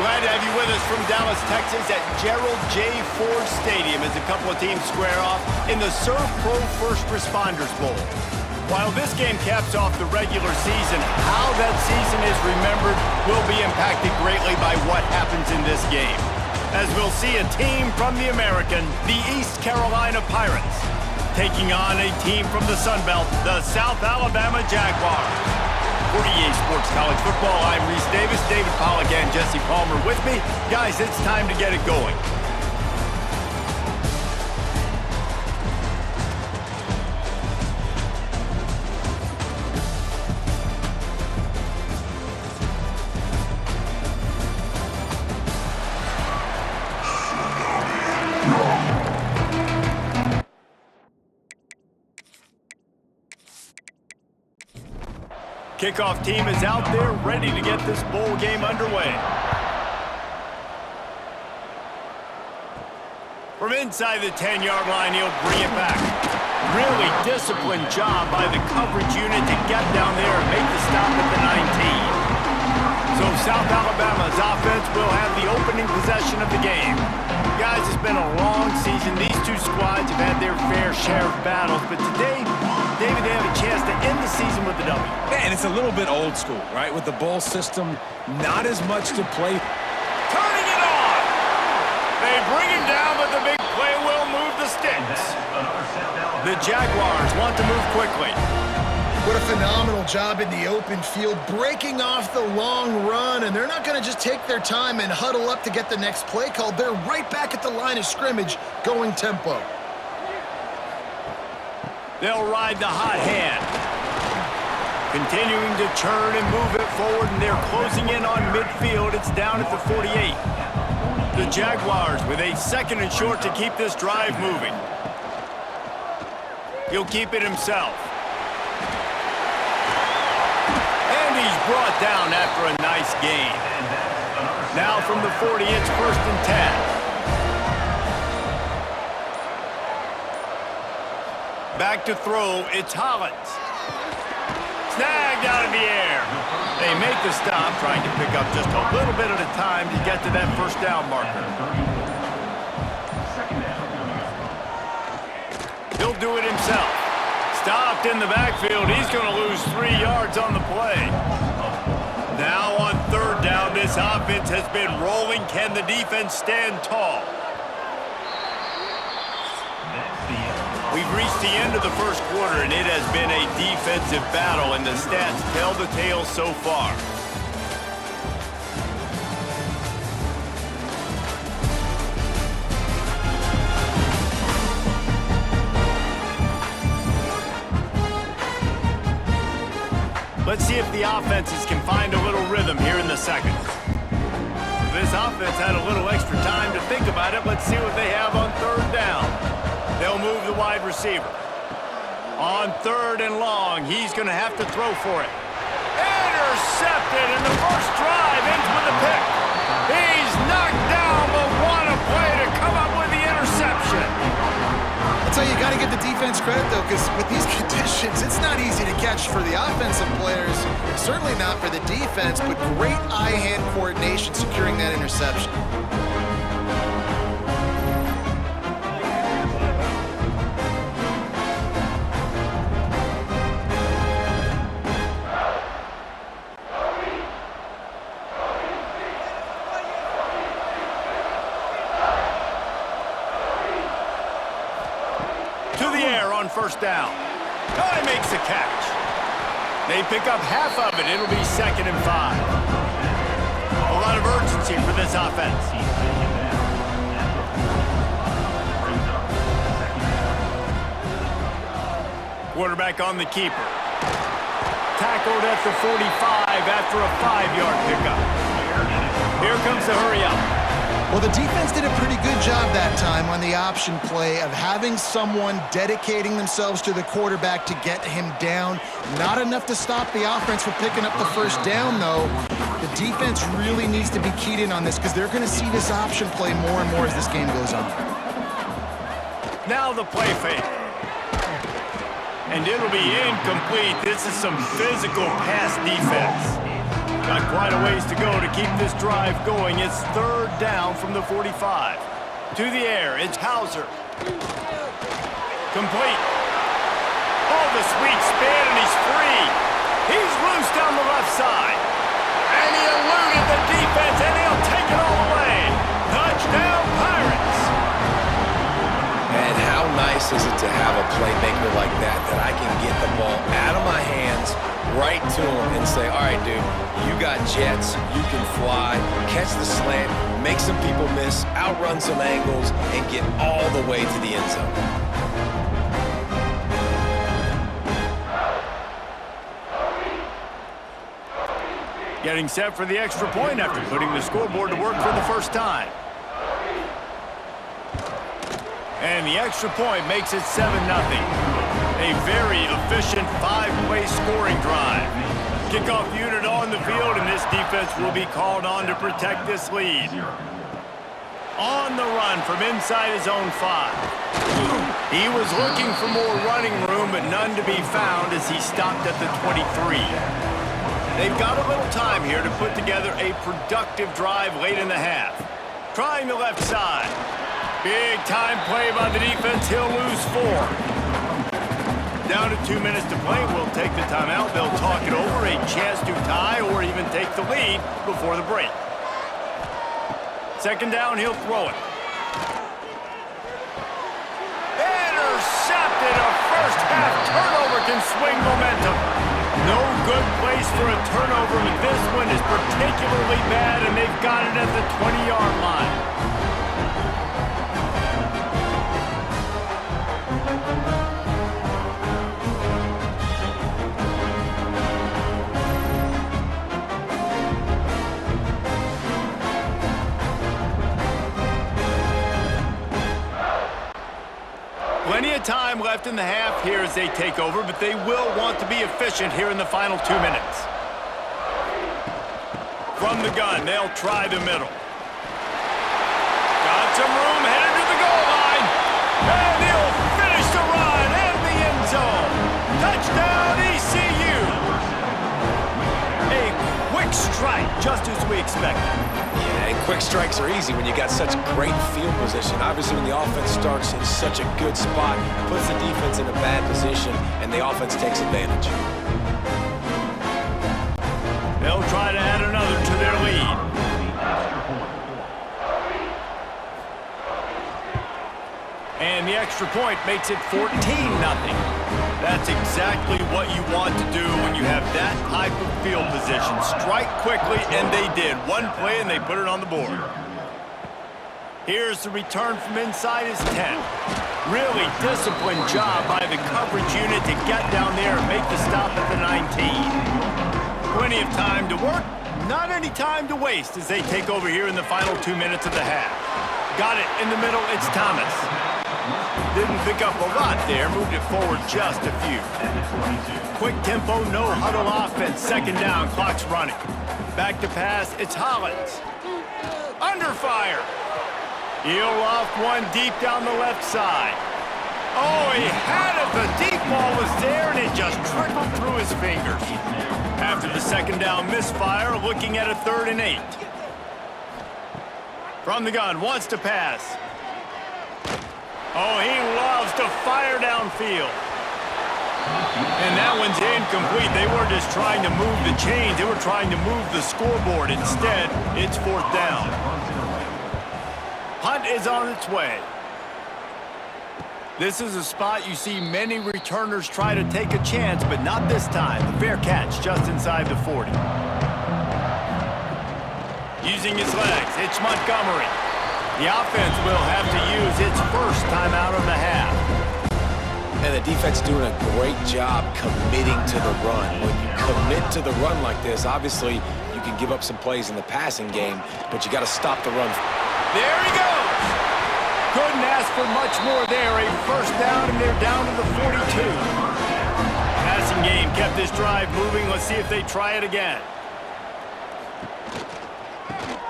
Glad to have you with us from Dallas, Texas at Gerald J. Ford Stadium as a couple of teams square off in the Surf Pro First Responders Bowl. While this game caps off the regular season, how that season is remembered will be impacted greatly by what happens in this game. As we'll see a team from the American, the East Carolina Pirates, taking on a team from the Sun Belt, the South Alabama Jaguars. For EA Sports College Football, I'm Reese Davis, David Pollack, and Jesse Palmer with me. Guys, it's time to get it going. Kickoff team is out there ready to get this bowl game underway. From inside the 10-yard line, he'll bring it back. Really disciplined job by the coverage unit to get down there and make the stop at the 19. So South Alabama's offense will have the opening possession of the game. Guys, it's been a long season. These two squads have had their fair share of battles, but today, David, they have a chance to end the season with a W. Yeah, and it's a little bit old school, right? With the bowl system, not as much to play. Turning it on! They bring him down, but the big play will move the sticks. The Jaguars want to move quickly. What a phenomenal job in the open field, breaking off the long run, and they're not going to just take their time and huddle up to get the next play called. They're right back at the line of scrimmage, going tempo. They'll ride the hot hand. Continuing to churn and move it forward, and they're closing in on midfield. It's down at the 48. The Jaguars with a second and short to keep this drive moving. He'll keep it himself. And he's brought down after a nice gain. Now from the 40, it's 1st and 10. Back to throw, it's Hollins. Snagged out of the air. They make the stop, trying to pick up just a little bit at a time to get to that first down marker. He'll do it himself. Stopped in the backfield. He's going to lose 3 yards on the play. Now on 3rd down, this offense has been rolling. Can the defense stand tall? We've reached the end of the first quarter, and it has been a defensive battle, and the stats tell the tale so far. Let's see if the offenses can find a little rhythm here in the second. This offense had a little extra time to think about it. Let's see what they have on 3rd down. They'll move the wide receiver. On 3rd and long, he's going to have to throw for it. Intercepted, and the first drive ends with a pick. He's knocked down, but what a play to come up with the interception. I'll tell you, you got to give the defense credit, though, because with these conditions, it's not easy to catch for the offensive players. Certainly not for the defense, but great eye-hand coordination securing that interception. To the air on 1st down. Guy makes the catch. They pick up half of it. It'll be 2nd and 5. A lot of urgency for this offense. Quarterback on the keeper. Tackled at the 45 after a 5-yard pickup. Here comes the hurry up. Well, the defense did a pretty good job that time on the option play of having someone dedicating themselves to the quarterback to get him down. Not enough to stop the offense from picking up the first down, though. The defense really needs to be keyed in on this because they're going to see this option play more and more as this game goes on. Now the play fake. And it'll be incomplete. This is some physical pass defense. Got quite a ways to go to keep this drive going. It's third down from the 45. To the air, it's Hauser. Complete. Oh, the sweet spin, and he's free. He's loose down the left side. And he eluded the defense, and he'll take it all away. Touchdown, Pirates. And how nice is it to have a playmaker like that I can get the ball out of my hands, right to him, and say, all right, dude, you got jets, you can fly, catch the slant, make some people miss, outrun some angles, and get all the way to the end zone. Getting set for the extra point after putting the scoreboard to work for the first time. And the extra point makes it 7-0. A very efficient 5-play scoring drive. Kickoff unit on the field, and this defense will be called on to protect this lead. On the run from inside his own 5. He was looking for more running room, but none to be found as he stopped at the 23. They've got a little time here to put together a productive drive late in the half. Trying the left side. Big time play by the defense. He'll lose 4. Down to 2 minutes to play. We'll take the timeout. They'll talk it over. A chance to tie or even take the lead before the break. Second down, he'll throw it. Intercepted. A first half turnover can swing momentum. No good place for a turnover, but this one is particularly bad, and they've got it at the 20-yard line. Plenty of time left in the half here as they take over, but they will want to be efficient here in the final 2 minutes. From the gun, they'll try the middle. Got some room, headed to the goal line. And he'll finish the run and the end zone. Touchdown, ECU. A quick strike, just as we expected. Yeah, and quick strikes are easy when you got such great field position. Obviously, when the offense starts in such a good spot, puts the defense in a bad position, and the offense takes advantage. They'll try to add another to their lead. And the extra point makes it 14-0. That's exactly what you want to do when you have that type of field position. Strike quickly, and they did. One play, and they put it on the board. Here's the return from inside his 10. Really disciplined job by the coverage unit to get down there and make the stop at the 19. Plenty of time to work, not any time to waste as they take over here in the final 2 minutes of the half. Got it in the middle, it's Thomas. Didn't pick up a lot there, moved it forward just a few. Quick tempo, no huddle offense. Second down, clock's running. Back to pass, it's Hollins. Under fire. He'll off one deep down the left side. Oh, he had it. The deep ball was there, and it just trickled through his fingers. After the second down misfire, looking at a 3rd and 8. From the gun, wants to pass. Oh, he loves to fire downfield. And that one's incomplete. They weren't just trying to move the chains. They were trying to move the scoreboard. Instead, it's 4th down. Hunt is on its way. This is a spot you see many returners try to take a chance, but not this time. The fair catch just inside the 40. Using his legs, it's Montgomery. The offense will have to use its first timeout of the half. And the defense doing a great job committing to the run. When you commit to the run like this, obviously you can give up some plays in the passing game, but you got to stop the run. There he goes. Couldn't ask for much more there. A first down, and they're down to the 42. Passing game kept this drive moving. Let's see if they try it again.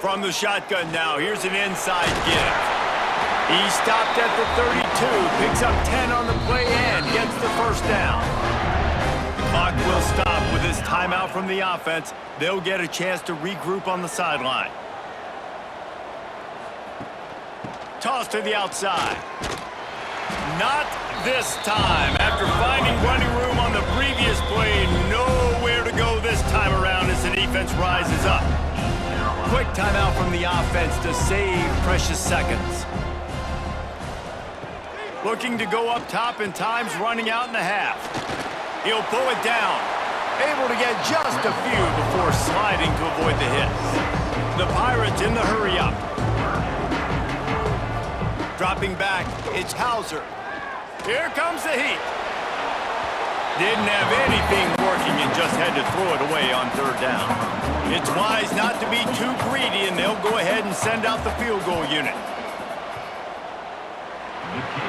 From the shotgun now, here's an inside give. He stopped at the 32, picks up 10 on the play and gets the first down. The Clock will stop with this timeout from the offense. They'll get a chance to regroup on the sideline. Toss to the outside. Not this time. After finding running room on the previous play, nowhere to go this time around as the defense rises up. Quick timeout from the offense to save precious seconds. Looking to go up top, and time's running out in the half. He'll pull it down. Able to get just a few before sliding to avoid the hits. The Pirates in the hurry-up. Dropping back, it's Hauser. Here comes the heat. Didn't have anything working and just had to throw it away on third down. It's wise not to be too greedy, and they'll go ahead and send out the field goal unit.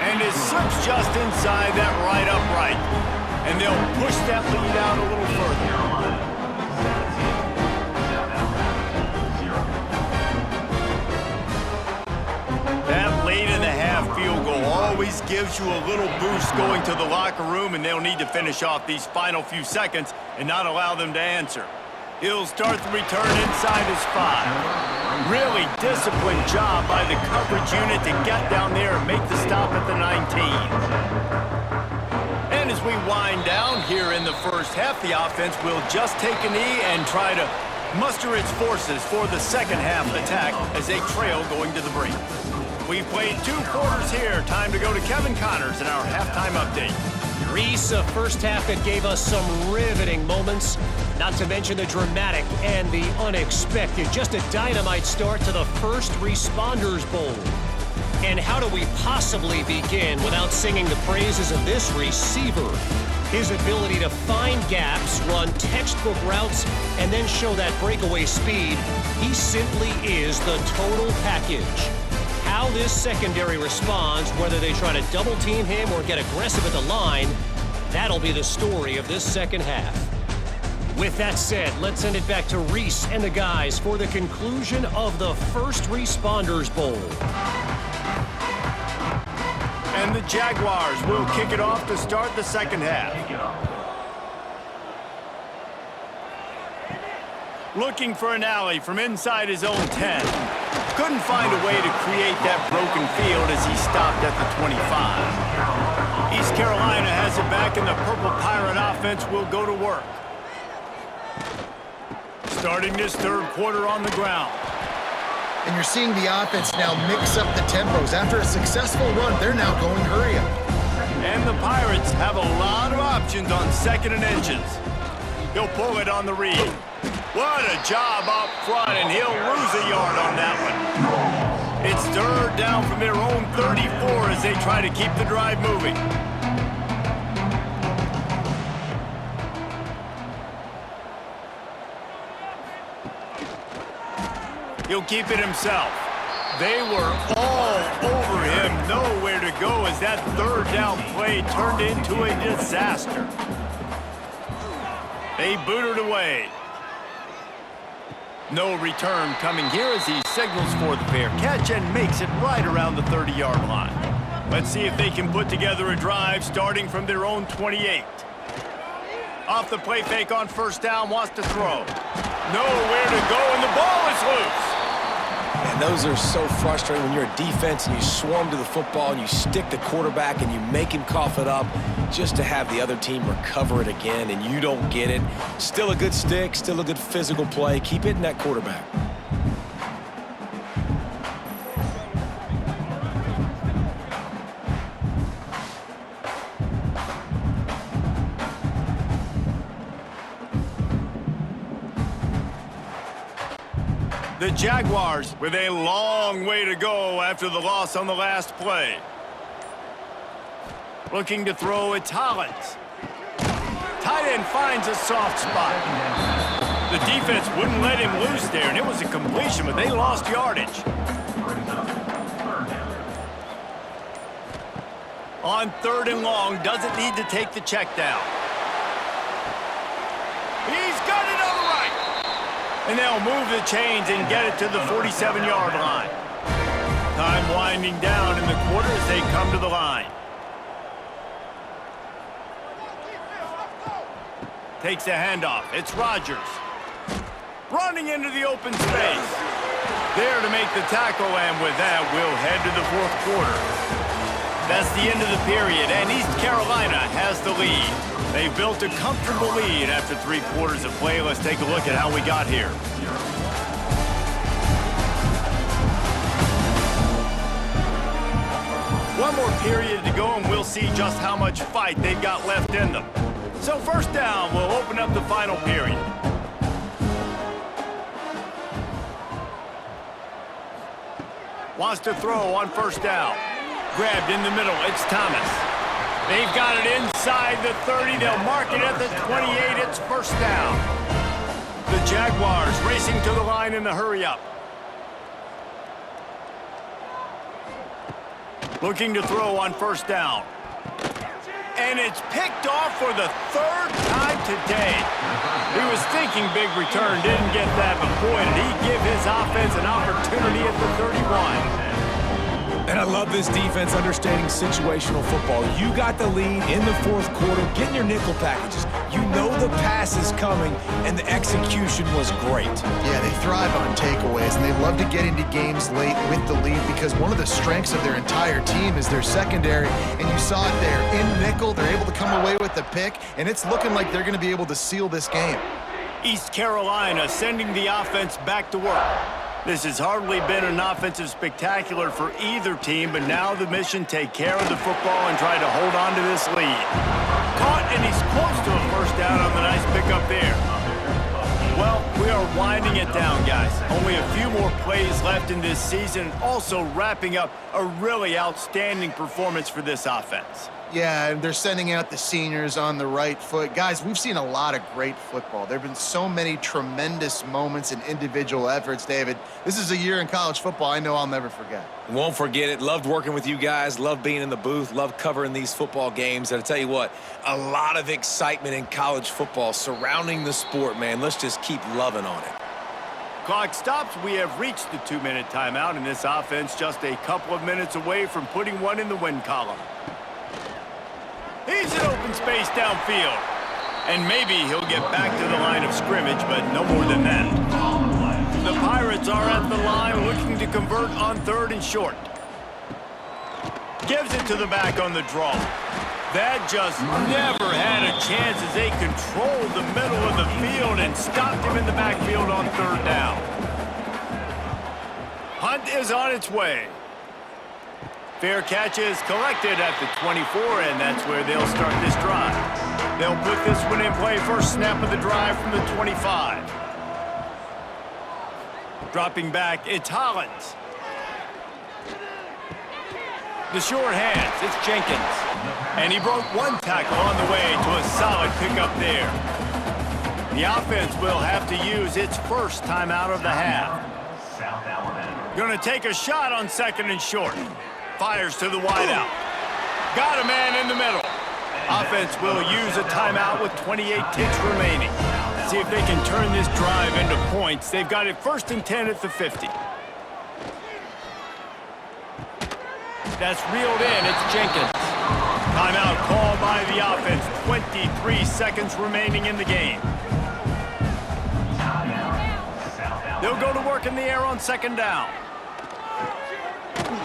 And it slips just inside that right upright. And they'll push that lead out a little further. That late in the half field goal always gives you a little boost going to the locker room, and they'll need to finish off these final few seconds and not allow them to answer. He'll start the return inside his 5. Really disciplined job by the coverage unit to get down there and make the stop at the 19. And as we wind down here in the first half, the offense will just take a knee and try to muster its forces for the second half attack as they trail going to the break. We've played 2 quarters here. Time to go to Kevin Connors in our halftime update. Reese, a first half that gave us some riveting moments, not to mention the dramatic and the unexpected. Just a dynamite start to the First Responders Bowl. And how do we possibly begin without singing the praises of this receiver? His ability to find gaps, run textbook routes, and then show that breakaway speed. He simply is the total package. How this secondary responds, whether they try to double-team him or get aggressive at the line, that'll be the story of this second half. With that said, let's send it back to Reese and the guys for the conclusion of the First Responders Bowl. And the Jaguars will kick it off to start the second half. Looking for an alley from inside his own 10. Couldn't find a way to create that broken field as he stopped at the 25. East Carolina has it back, and the Purple Pirate offense will go to work. Starting this third quarter on the ground. And you're seeing the offense now mix up the tempos. After a successful run, they're now going hurry up. And the Pirates have a lot of options on second and inches. He'll pull it on the read. What a job up front, and he'll lose a yard on that one. It's third down from their own 34 as they try to keep the drive moving. He'll keep it himself. They were all over him, nowhere to go as that third down play turned into a disaster. They boot it away. No return coming here as he signals for the fair catch and makes it right around the 30-yard line. Let's see if they can put together a drive starting from their own 28. Off the play fake on first down, wants to throw. Nowhere to go, and the ball is loose. And those are so frustrating when you're a defense and you swarm to the football and you stick the quarterback and you make him cough it up just to have the other team recover it again and you don't get it. Still a good stick, still a good physical play. Keep hitting that quarterback. The Jaguars with a long way to go after the loss on the last play. Looking to throw, it's Hollins. Tight end finds a soft spot. The defense wouldn't let him loose there, and it was a completion, but they lost yardage. On third and long, doesn't need to take the check down. He's got it on the right. And they'll move the chains and get it to the 47-yard line. Time winding down in the quarter as they come to the line. Takes a handoff. It's Rodgers. Running into the open space. There to make the tackle, and with that, we'll head to the fourth quarter. That's the end of the period, and East Carolina has the lead. They've built a comfortable lead after 3 quarters of play. Let's take a look at how we got here. One more period to go, and we'll see just how much fight they've got left in them. So first down, we'll open up the final period. Wants to throw on first down. Grabbed in the middle, it's Thomas. They've got it inside the 30. They'll mark it at the 28. It's first down. The Jaguars racing to the line in the hurry-up. Looking to throw on first down. And it's picked off for the 3rd time today. He was thinking big return, didn't get that, but boy, did he give his offense an opportunity at the 31. And I love this defense understanding situational football. You got the lead in the 4th quarter, getting your nickel packages. You know the pass is coming, and the execution was great. Yeah, they thrive on takeaways, and they love to get into games late with the lead because one of the strengths of their entire team is their secondary, and you saw it there. In nickel, they're able to come away with the pick, and it's looking like they're going to be able to seal this game. East Carolina sending the offense back to work. This has hardly been an offensive spectacular for either team, but now the mission: take care of the football and try to hold on to this lead. Caught, and he's close to a first down on the nice pickup there. Well, we are winding it down, guys. Only a few more plays left in this season, also wrapping up a really outstanding performance for this offense. Yeah, and they're sending out the seniors on the right foot. Guys, we've seen a lot of great football. There have been so many tremendous moments and individual efforts, David. This is a year in college football I know I'll never forget. Won't forget it. Loved working with you guys. Loved being in the booth. Loved covering these football games. And I tell you what, a lot of excitement in college football surrounding the sport, man. Let's just keep loving on it. Clock stops. We have reached the 2-minute timeout, and this offense just a couple of minutes away from putting one in the win column. He's in open space downfield. And maybe he'll get back to the line of scrimmage, but no more than that. The Pirates are at the line looking to convert on 3rd and short. Gives it to the back on the draw. That just never had a chance as they controlled the middle of the field and stopped him in the backfield on 3rd down. Hunt is on its way. Fair catch is collected at the 24, and that's where they'll start this drive. They'll put this one in play. First snap of the drive from the 25. Dropping back, it's Hollins. The short hands, it's Jenkins. And he broke one tackle on the way to a solid pickup there. The offense will have to use its first timeout of the half. Going to take a shot on 2nd and short. Fires to the wideout. Got a man in the middle. Offense will use a timeout with 28 ticks remaining. See if they can turn this drive into points. They've got it 1st and 10 at the 50. That's reeled in. It's Jenkins. Timeout called by the offense. 23 seconds remaining in the game. They'll go to work in the air on 2nd down.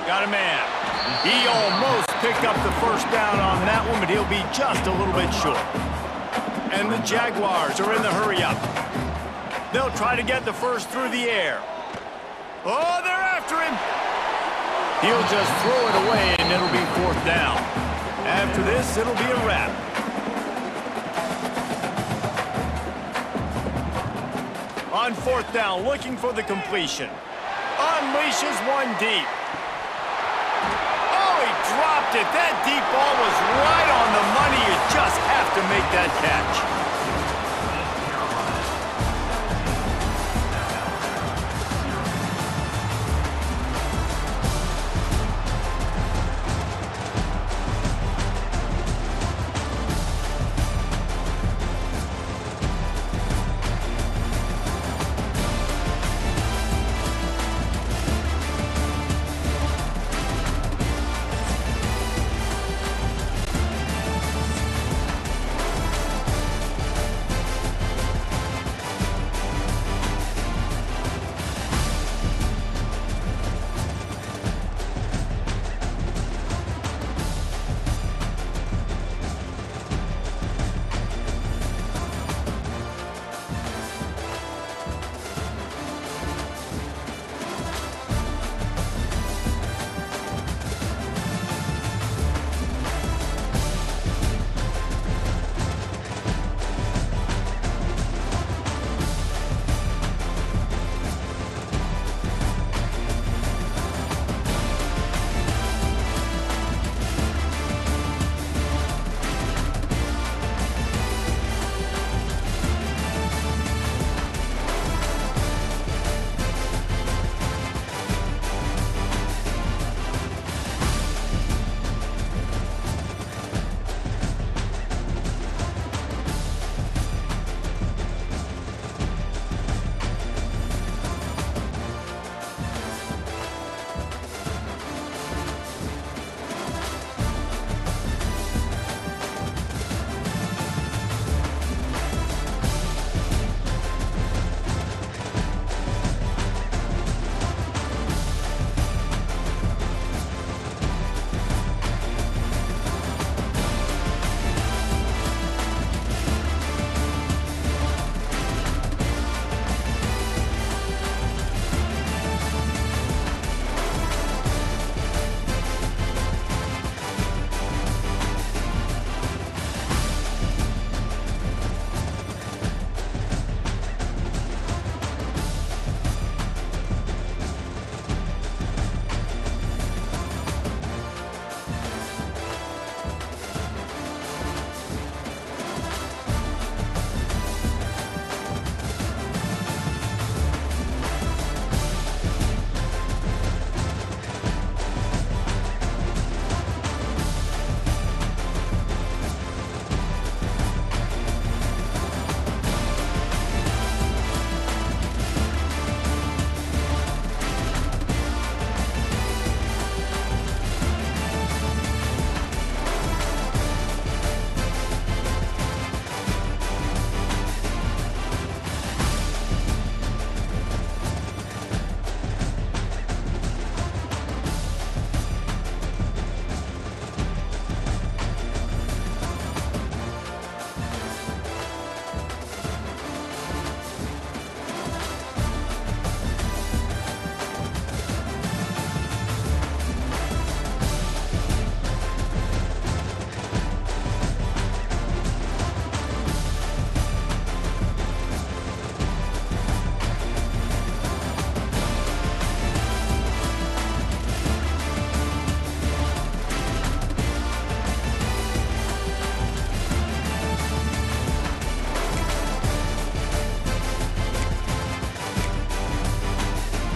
Got a man. He almost picked up the first down on that one, but he'll be just a little bit short. And the Jaguars are in the hurry-up. They'll try to get the first through the air. Oh, they're after him. He'll just throw it away, and it'll be 4th down. After this, it'll be a wrap. On 4th down, looking for the completion. Unleashes one deep. Oh, he dropped it. That deep ball was right on the money. You just have to make that catch.